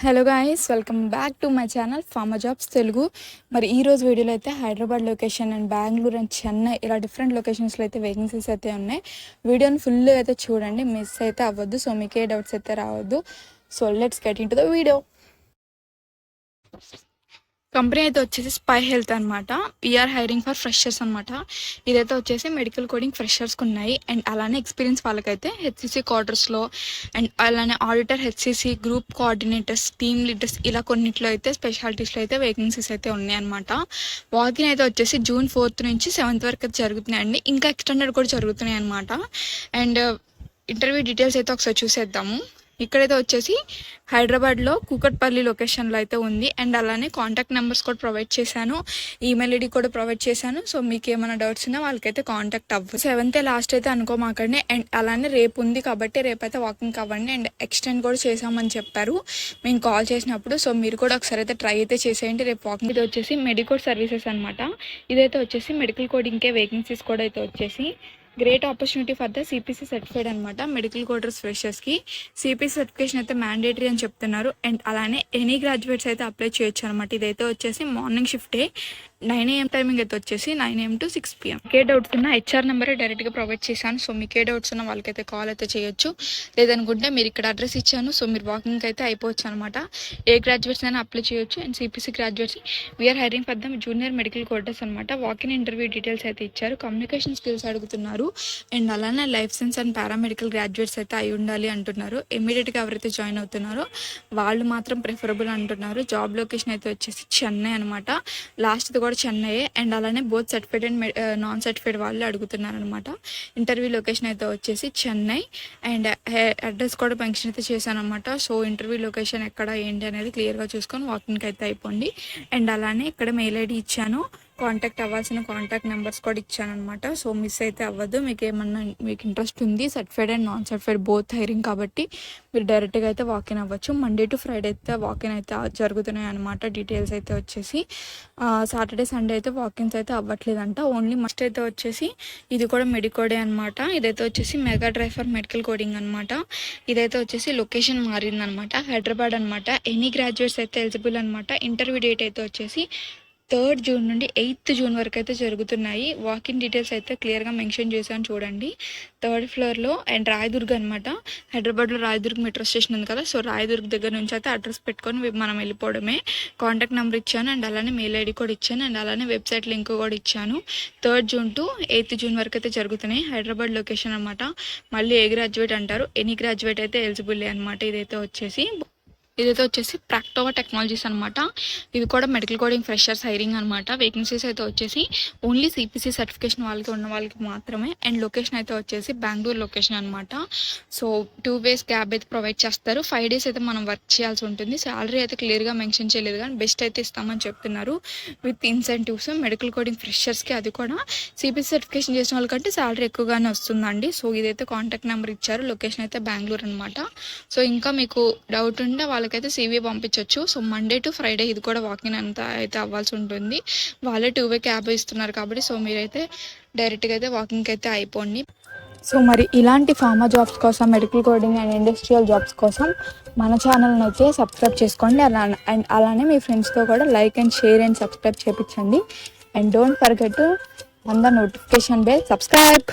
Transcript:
Hello guys, welcome back to my channel pharma jobs Telugu. మరి ఈ రోజు వీడియోలో అయితే Hyderabad location and Bengaluru and Chennai ఇలా డిఫరెంట్ లొకేషన్స్లో అయితే వేకెన్సీస్ అయితే ఉన్నాయి. వీడియోని ఫుల్ అయితే చూడండి, మిస్ అయితే అవ్వద్దు. సో మీకే డౌట్స్ అయితే రావద్దు. So let's get in to the video. Company అయితే వచ్చేసి స్పై హెల్త్ అనమాట. వీఆర్ హైరింగ్ ఫర్ ఫ్రెషర్స్ అనమాట. ఇదైతే వచ్చేసి మెడికల్ కోడింగ్ ఫ్రెషర్స్కి ఉన్నాయి. అండ్ అలానే ఎక్స్పీరియన్స్ వాళ్ళకైతే హెచ్సిసి క్వార్టర్స్లో అండ్ అలానే auditor, HCC group coordinators, team leaders ఇలా కొన్నిట్లో అయితే స్పెషాలిటీస్లో అయితే వేకెన్సీస్ అయితే ఉన్నాయన్నమాట. వాకిన్ అయితే వచ్చేసి June 4th నుంచి 7th వరకు అయితే జరుగుతున్నాయండి. ఇంకా ఎక్స్టెండెడ్ కూడా జరుగుతున్నాయి అనమాట. అండ్ ఇంటర్వ్యూ డీటెయిల్స్ అయితే ఒకసారి చూసేద్దాము. ఇక్కడైతే వచ్చేసి హైదరాబాద్లో కూకట్పల్లి లొకేషన్లో అయితే ఉంది. అండ్ అలానే కాంటాక్ట్ నెంబర్స్ కూడా ప్రొవైడ్ చేశాను, ఈమెయిల్ ఐడి కూడా ప్రొవైడ్ చేశాను. సో మీకు ఏమైనా డౌట్స్ ఉన్నా వాళ్ళకైతే కాంటాక్ట్ అవ్వు. 7th లాస్ట్ అయితే అనుకోమాకండి. అండ్ అలానే రేపు ఉంది కాబట్టి రేపైతే వాకింగ్ అవ్వండి. అండ్ ఎక్స్టెండ్ కూడా చేసామని చెప్పారు మేము కాల్ చేసినప్పుడు. సో మీరు కూడా ఒకసారి అయితే ట్రై అయితే చేసేయండి రేపు వాకింగ్. ఇది వచ్చేసి మెడికోడ్ సర్వీసెస్ అనమాట. ఇదైతే వచ్చేసి మెడికల్ కోడింగ్కే వేకెన్సీస్ కూడా అయితే వచ్చేసి great opportunity for the CPC certified అనమాట. మెడికల్ కోడర్స్ ఫ్రెషర్స్కి సిపిసి సర్టిఫికేషన్ అయితే మ్యాండేటరీ అని చెప్తున్నారు. అండ్ అలానే ఎనీ గ్రాడ్యుయేట్స్ అయితే అప్లై చేయొచ్చు అనమాట. ఇదైతే వచ్చేసి మార్నింగ్ షిఫ్టే, 9 AM టైమింగ్ అయితే వచ్చేసి 9 AM to 6 PM. మీకే డౌట్స్ ఉన్న హెచ్ఆర్ నెంబరే డైరెక్ట్గా ప్రొవైడ్ చేశాను. సో మీకే డౌట్స్ ఉన్న వాళ్ళకైతే కాల్ అయితే చేయొచ్చు. లేదనుకుంటే మీరు ఇక్కడ అడ్రస్ ఇచ్చాను. సో మీరు వాకింగ్ అయితే అయిపోవచ్చు అనమాట. ఏ గ్రాడ్యుయేట్స్ అయినా అప్లై చేయొచ్చు. And CPC graduates we're hiring for the junior medical coders అనమాట. వాకిన్ ఇంటర్వ్యూ డీటెయిల్స్ అయితే ఇచ్చారు. కమ్యూనికేషన్ స్కిల్స్ అడుగుతున్నారు. అండ్ అలానే life science and paramedical graduates అయితే అయి ఉండాలి అంటున్నారు. ఇమీడియట్గా ఎవరైతే జాయిన్ అవుతున్నారో వాళ్ళు మాత్రం ప్రిఫరబుల్ అంటున్నారు. జాబ్ లొకేషన్ అయితే వచ్చేసి చెన్నై అనమాట. లాస్ట్ది కూడా చెన్నై. అండ్ అలానే both certified and non certified వాళ్ళు అడుగుతున్నారు అనమాట. ఇంటర్వ్యూ లొకేషన్ అయితే వచ్చేసి చెన్నై. అండ్ అడ్రస్ కూడా మెన్షన్ అయితే చేశాను అనమాట. సో ఇంటర్వ్యూ లొకేషన్ ఎక్కడ ఏంటి అనేది క్లియర్గా చూసుకొని వాకింగ్కి అయితే అయిపోండి. అండ్ అలానే ఇక్కడ మెయిల్ ఐడి ఇచ్చాను, కాంటాక్ట్ అవ్వాల్సిన కాంటాక్ట్ నెంబర్స్ కూడా ఇచ్చాను అనమాట. సో మిస్ అయితే అవ్వద్దు. మీకు ఏమన్నా మీకు ఇంట్రెస్ట్ ఉంది, certified and non certified both hiring కాబట్టి మీరు డైరెక్ట్గా అయితే వాకిన్ అవ్వచ్చు. మండే టు ఫ్రైడే అయితే వాకిన్ అయితే జరుగుతున్నాయి అనమాట. డీటెయిల్స్ అయితే వచ్చేసి సాటర్డే సండే అయితే వాకిన్స్ అయితే అవ్వట్లేదంట. ఓన్లీ మస్ట్ అయితే వచ్చేసి ఇది కూడా మెడికోడే అనమాట. ఇదైతే వచ్చేసి మెగా డ్రైవర్ మెడికల్ కోడింగ్ అనమాట. ఇదైతే వచ్చేసి లొకేషన్ మారిందనమాట, హైదరాబాద్ అనమాట. ఎనీ గ్రాడ్యుయేట్స్ అయితే ఎలిజిబుల్ అనమాట. ఇంటర్వ్యూ డేట్ అయితే వచ్చేసి 3rd June నుండి 8th June వరకు అయితే జరుగుతున్నాయి. వాకిన్ డీటెయిల్స్ అయితే క్లియర్గా మెన్షన్ చేశాను చూడండి. 3rd floorలో అండ్ రాయదుర్గ్ అనమాట. హైదరాబాద్లో రాయదుర్గ్ మెట్రో స్టేషన్ ఉంది కదా. సో రాయదుర్గ్ దగ్గర నుంచి అయితే అడ్రస్ పెట్టుకొని మనం వెళ్ళిపోవడమే. కాంటాక్ట్ నెంబర్ ఇచ్చాను అండ్ అలానే మెయిల్ ఐడి కూడా ఇచ్చాను. అండ్ అలానే వెబ్సైట్ లింక్ కూడా ఇచ్చాను. 3rd June to 8th June వరకు అయితే జరుగుతున్నాయి. హైదరాబాద్ లొకేషన్ అనమాట. మళ్ళీ ఏ గ్రాడ్యుయేట్ అంటారు, ఎనీ గ్రాడ్యుయేట్ అయితే ఎలిజిబుల్ అనమాట. ఇదైతే వచ్చేసి ప్రాక్టోవా టెక్నాలజీస్ అనమాట. ఇది కూడా మెడికల్ కోడింగ్ ఫ్రెషర్స్ హైరింగ్ అనమాట. వేకెన్సీస్ అయితే వచ్చేసి ఓన్లీ సిపిసి సర్టిఫికేషన్ వాళ్ళకి ఉన్న వాళ్ళకి మాత్రమే. అండ్ లొకేషన్ అయితే వచ్చేసి బెంగళూరు లొకేషన్ అనమాట. సో 2 days క్యాబ్ అయితే ప్రొవైడ్ చేస్తారు. 5 days అయితే మనం వర్క్ చేయాల్సి ఉంటుంది. శాలరీ అయితే క్లియర్గా మెన్షన్ చేయలేదు కానీ బెస్ట్ అయితే ఇస్తామని చెప్తున్నారు విత్ ఇన్సెంటివ్స్. మెడికల్ కోడింగ్ ఫ్రెషర్స్కి అది కూడా సిపిసి సర్టిఫికేషన్ చేసిన వాళ్ళకంటే శాలరీ ఎక్కువగానే వస్తుందండి. సో ఇదైతే కాంటాక్ట్ నెంబర్ ఇచ్చారు. లొకేషన్ అయితే బెంగళూరు అనమాట. సో ఇంకా మీకు డౌట్ ఉంటే వాళ్ళకైతే CV పంపించవచ్చు. సో మండే టు ఫ్రైడే ఇది కూడా వాకింగ్ అంతా అయితే అవ్వాల్సి ఉంటుంది. వాళ్ళే 2 way క్యాబ్ ఇస్తున్నారు కాబట్టి సో మీరైతే డైరెక్ట్గా అయితే వాకింగ్కి అయితే అయిపోండి. సో మరి ఇలాంటి ఫార్మా జాబ్స్ కోసం, medical coding and industrial jobs కోసం మన ఛానల్ని అయితే సబ్స్క్రైబ్ చేసుకోండి. అండ్ అలానే మీ ఫ్రెండ్స్తో కూడా like and share and subscribe చేయించండి. And don't forget to on the notification bell. Subscribe.